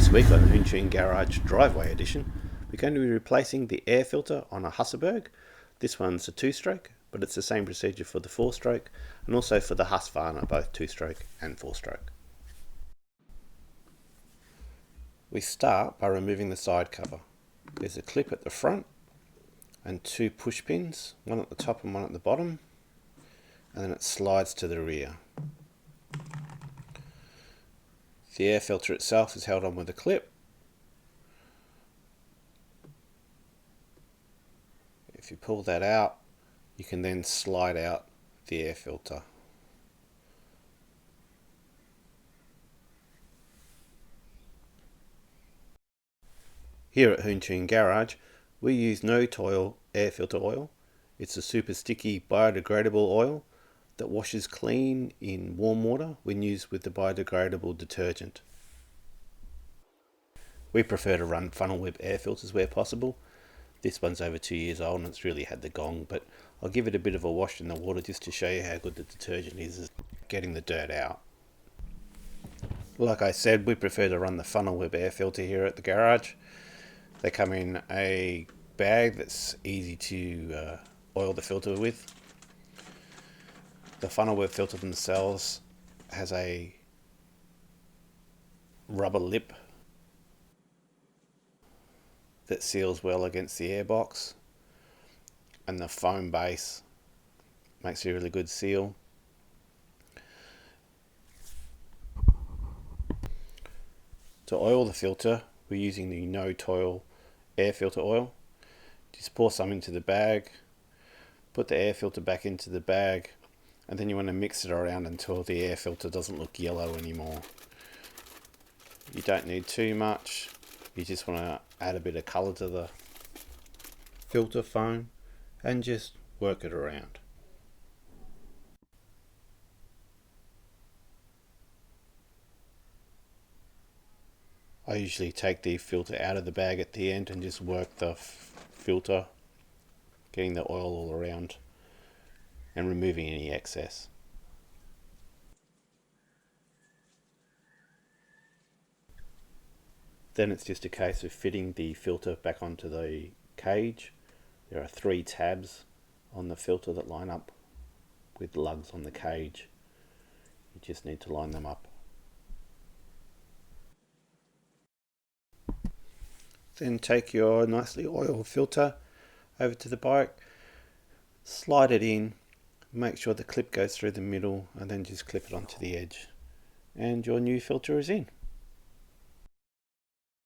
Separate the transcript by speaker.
Speaker 1: This week on the HoonTune Garage Driveway Edition, we're going to be replacing the air filter on a Husaberg. This one's a 2-stroke, but it's the same procedure for the 4-stroke and also for the Husqvarna, both 2-stroke and 4-stroke. We start by removing the side cover. There's a clip at the front and 2 push pins, one at the top and one at the bottom, and then it slides to the rear. The air filter itself is held on with a clip. If you pull that out, you can then slide out the air filter. Here at HoonTune Garage, we use NoToil air filter oil. It's a super sticky biodegradable oil that washes clean in warm water when used with the biodegradable detergent. We prefer to run FunnelWeb air filters where possible. This one's over 2 years old and it's really had the gong, but I'll give it a bit of a wash in the water just to show you how good the detergent is at getting the dirt out. Like I said, we prefer to run the FunnelWeb air filter here at the garage. They come in a bag that's easy to oil the filter with. The FunnelWeb filter themselves has a rubber lip that seals well against the airbox, and the foam base makes a really good seal. To oil the filter, we're using the NoToil air filter oil. Just pour some into the bag, put the air filter back into the bag, and then you want to mix it around until the air filter doesn't look yellow anymore. You don't need too much, you just want to add a bit of colour to the filter foam and just work it around. I usually take the filter out of the bag at the end and just work the filter, getting the oil all around and removing any excess. Then it's just a case of fitting the filter back onto the cage. There are 3 tabs on the filter that line up with lugs on the cage. You just need to line them up. Then take your nicely oiled filter over to the bike, slide it in, make sure the clip goes through the middle, and then just clip it onto the edge. And your new filter is in.